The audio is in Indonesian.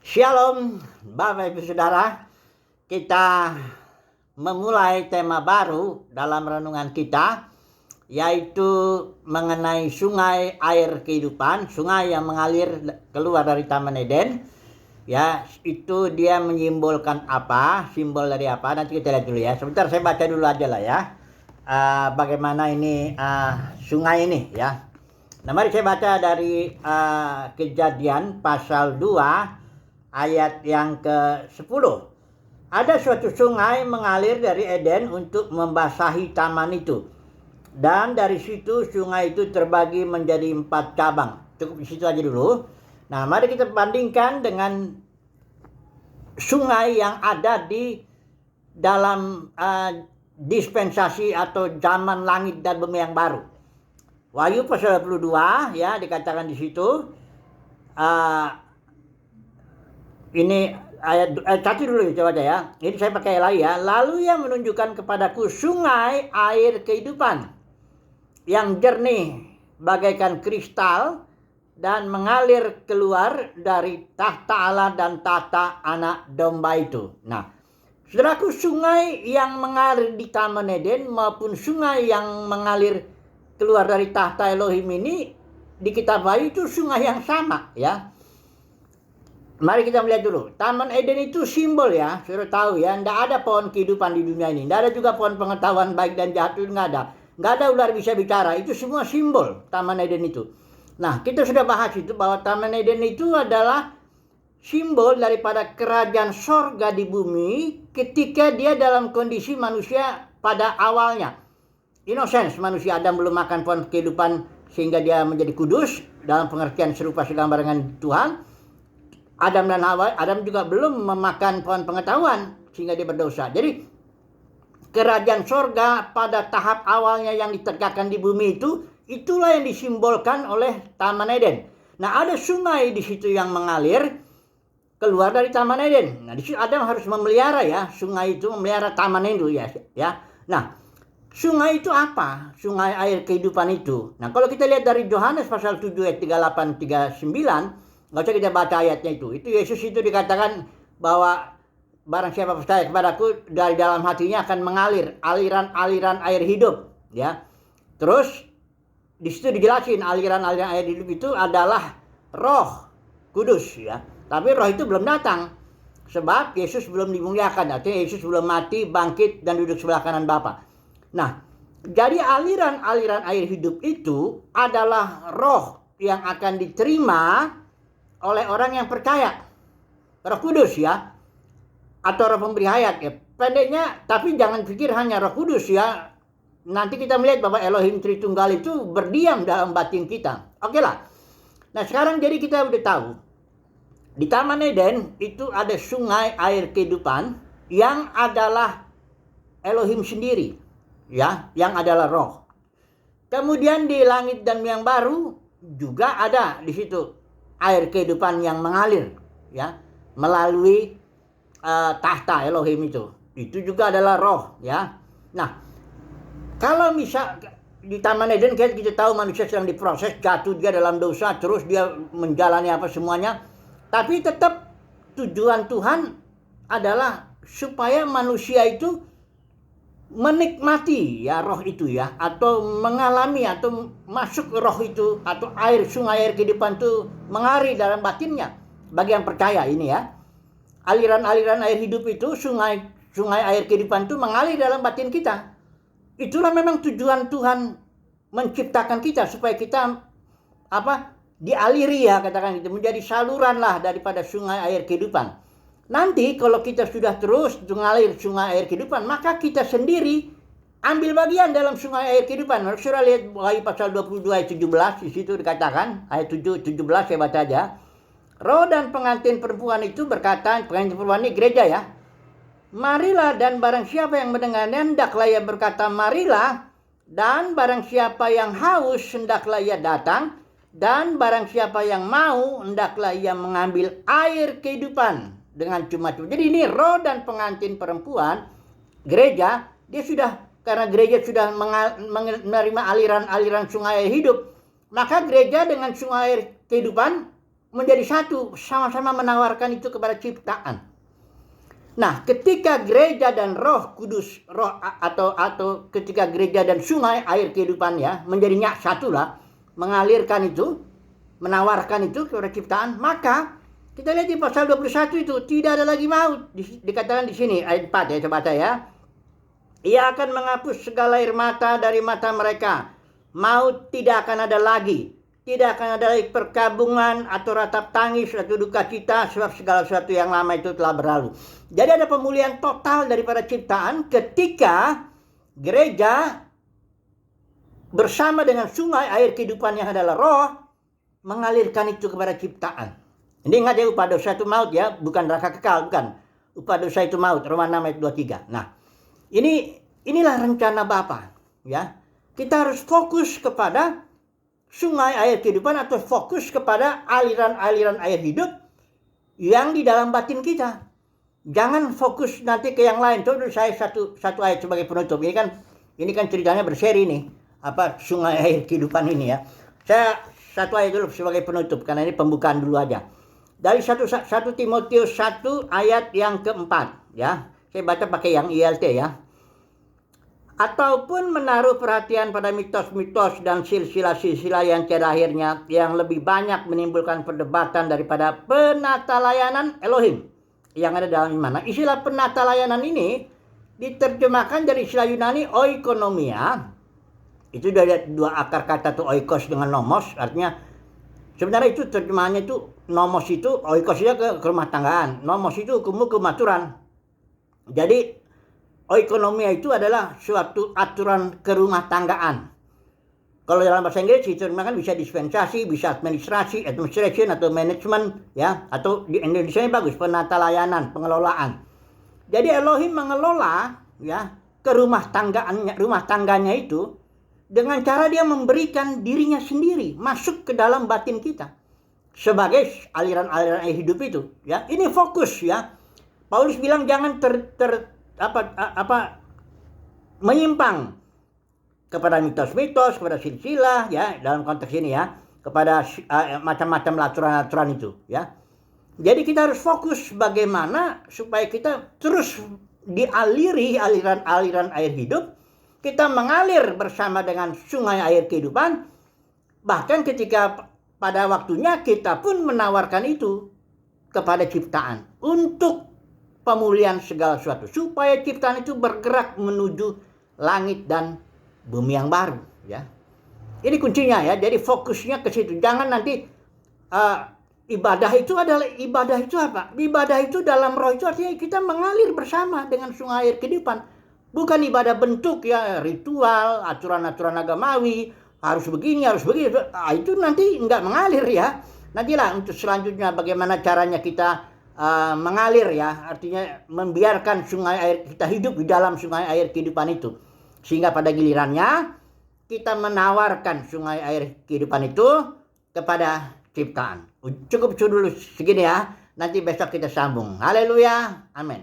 Shalom, Bapak Ibu Saudara. Kita memulai tema baru dalam renungan kita, yaitu mengenai sungai air kehidupan, sungai yang mengalir keluar dari Taman Eden. Ya, itu dia menyimbolkan apa, simbol dari apa, nanti kita lihat dulu ya. Sebentar saya baca dulu aja lah ya. Bagaimana ini sungai ini ya. Nah, mari saya baca dari Kejadian pasal 2 ayat yang ke-10. Ada suatu sungai mengalir dari Eden untuk membasahi taman itu. Dan dari situ sungai itu terbagi menjadi 4 cabang. Cukup di situ aja dulu. Nah, mari kita bandingkan dengan sungai yang ada di dalam dispensasi atau zaman langit dan bumi yang baru. Wahyu pasal 22 ya, dikatakan di situ ini ayat 1 dulu coba aja ya. Ini saya pakai lagi ya. Lalu ia menunjukkan kepadaku sungai air kehidupan yang jernih bagaikan kristal dan mengalir keluar dari tahta Allah dan tahta anak domba itu. Nah, saudaraku, sungai yang mengalir di Taman Eden maupun sungai yang mengalir keluar dari tahta Elohim ini di kitab Wahyu itu sungai yang sama ya. Mari kita melihat dulu. Taman Eden itu simbol ya, sudah tahu ya. Tidak ada pohon kehidupan di dunia ini. Tidak ada juga pohon pengetahuan baik dan jahat, itu nggak ada. Nggak ada ular bisa bicara. Itu semua simbol Taman Eden itu. Nah, kita sudah bahas itu bahwa Taman Eden itu adalah simbol daripada kerajaan sorga di bumi ketika dia dalam kondisi manusia pada awalnya. Innocence, manusia Adam belum makan pohon kehidupan sehingga dia menjadi kudus dalam pengertian serupa segambar dengan Tuhan. Adam dan Hawa, Adam juga belum memakan pohon pengetahuan sehingga dia berdosa. Jadi kerajaan sorga pada tahap awalnya yang ditegakkan di bumi itu, itulah yang disimbolkan oleh Taman Eden. Nah, ada sungai di situ yang mengalir keluar dari Taman Eden. Nah, di situ Adam harus memelihara ya, sungai itu memelihara taman itu ya. Nah, sungai itu apa? Sungai air kehidupan itu. Nah, kalau kita lihat dari Yohanes pasal 7 ayat 38 39, nggak usah kita baca ayatnya itu. Itu Yesus itu dikatakan bahwa barang siapa percaya kepadaku, dari dalam hatinya akan mengalir aliran-aliran air hidup, ya. Terus di situ dijelasin aliran-aliran air hidup itu adalah Roh Kudus, ya. Tapi Roh itu belum datang sebab Yesus belum dimuliakan, artinya Yesus belum mati, bangkit dan duduk sebelah kanan Bapa. Nah, jadi aliran-aliran air hidup itu adalah roh yang akan diterima oleh orang yang percaya. Roh Kudus ya, atau Roh Pemberi Hayat ya. Pendeknya, tapi jangan pikir hanya Roh Kudus ya. Nanti kita melihat bahwa Elohim Tritunggal itu berdiam dalam batin kita. Oke lah. Nah, sekarang jadi kita udah tahu di Taman Eden itu ada sungai air kehidupan yang adalah Elohim sendiri. Ya, yang adalah roh. Kemudian di langit dan yang baru juga ada di situ air kehidupan yang mengalir ya melalui tahta Elohim itu. Itu juga adalah roh ya. Nah, kalau misal di Taman Eden kita tahu manusia sedang diproses, jatuh dia dalam dosa, terus dia menjalani apa semuanya. Tapi tetap tujuan Tuhan adalah supaya manusia itu menikmati ya roh itu ya, atau mengalami atau masuk roh itu, atau air sungai air kehidupan itu mengalir dalam batinnya. Bagi yang percaya ini ya, aliran-aliran air hidup itu, sungai air kehidupan itu mengalir dalam batin kita. Itulah memang tujuan Tuhan menciptakan kita, supaya kita dialiri ya, katakan gitu, menjadi saluran lah daripada sungai air kehidupan. Nanti kalau kita sudah terus mengalir sungai air kehidupan, maka kita sendiri ambil bagian dalam sungai air kehidupan. Saudara lihat Wahyu pasal 22 ayat 17, di situ dikatakan, ayat 17 saya baca aja. Roh dan pengantin perempuan itu berkata, pengantin perempuan ini gereja ya. Marilah, dan barang siapa yang mendengarnya hendaklah ia berkata marilah, dan barang siapa yang haus hendaklah ia datang, dan barang siapa yang mau hendaklah ia mengambil air kehidupan dengan cuma-cuma. Jadi ini roh dan pengantin perempuan gereja, dia sudah, karena gereja sudah menerima aliran-aliran sungai air hidup, maka gereja dengan sungai air kehidupan menjadi satu, sama-sama menawarkan itu kepada ciptaan. Nah, ketika gereja dan Roh Kudus, atau ketika gereja dan sungai air kehidupan ya menjadi satu lah, mengalirkan itu, menawarkan itu kepada ciptaan, maka kita lihat di pasal 21 itu tidak ada lagi maut. Dikatakan di sini ayat 4 ya, coba baca ya. Ia akan menghapus segala air mata dari mata mereka. Maut tidak akan ada lagi. Tidak akan ada lagi perkabungan atau ratap tangis atau duka cita, sebab segala sesuatu yang lama itu telah berlalu. Jadi ada pemulihan total daripada ciptaan ketika gereja bersama dengan sungai air kehidupan yang adalah Roh mengalirkan itu kepada ciptaan. Ini ingat ya, upah dosa itu maut ya, bukan neraka kekal, bukan. Upah dosa itu maut, Roma 6 ayat 23. Nah, inilah rencana Bapa ya. Kita harus fokus kepada sungai air kehidupan atau fokus kepada aliran-aliran air hidup yang di dalam batin kita. Jangan fokus nanti ke yang lain. Coba saya satu ayat sebagai penutup. Ini kan ceritanya berseri nih. Sungai air kehidupan ini ya. Saya satu ayat dulu sebagai penutup karena ini pembukaan dulu aja. Dari 1 Timotius 1 ayat yang keempat ya. Saya baca pakai yang ILT ya. Ataupun menaruh perhatian pada mitos-mitos dan silsilah-silsilah yang tiada akhirnya, yang lebih banyak menimbulkan perdebatan daripada penata layanan Elohim yang ada dalam iman. Nah, istilah penata layanan ini diterjemahkan dari istilah Yunani oikonomia. Itu dari dua akar kata tuh, oikos dengan nomos, artinya sebenarnya itu terjemahannya itu nomos itu, oikos itu ke rumah tanggaan, nomos itu hukum aturan. Jadi oikonomia itu adalah suatu aturan kerumah tanggaan. Kalau dalam bahasa Inggris diterjemahkan bisa dispensasi, bisa administration atau management ya, atau di Indonesia ini bagus, penata layanan, pengelolaan. Jadi Elohim mengelola ya rumah tangganya itu dengan cara dia memberikan dirinya sendiri masuk ke dalam batin kita sebagai aliran-aliran air hidup itu ya. Ini fokus ya. Paulus bilang jangan menyimpang kepada mitos-mitos, kepada silsilah ya, dalam konteks ini ya, kepada macam-macam aturan-aturan itu ya. Jadi kita harus fokus bagaimana supaya kita terus dialiri aliran-aliran air hidup, kita mengalir bersama dengan sungai air kehidupan, bahkan ketika pada waktunya kita pun menawarkan itu kepada ciptaan untuk pemulihan segala sesuatu, supaya ciptaan itu bergerak menuju langit dan bumi yang baru ya. Ini kuncinya ya. Jadi fokusnya ke situ. Jangan nanti ibadah itu apa? Ibadah itu dalam roh itu artinya kita mengalir bersama dengan sungai air kehidupan. Bukan ibadah bentuk ya, ritual, aturan-aturan agamawi, harus begini, harus begitu. Itu nanti nggak mengalir ya. Nantilah untuk selanjutnya bagaimana caranya kita mengalir ya, artinya membiarkan sungai air kita hidup di dalam sungai air kehidupan itu, sehingga pada gilirannya kita menawarkan sungai air kehidupan itu kepada ciptaan. Cukup dulu segini ya, nanti besok kita sambung. Haleluya, amin.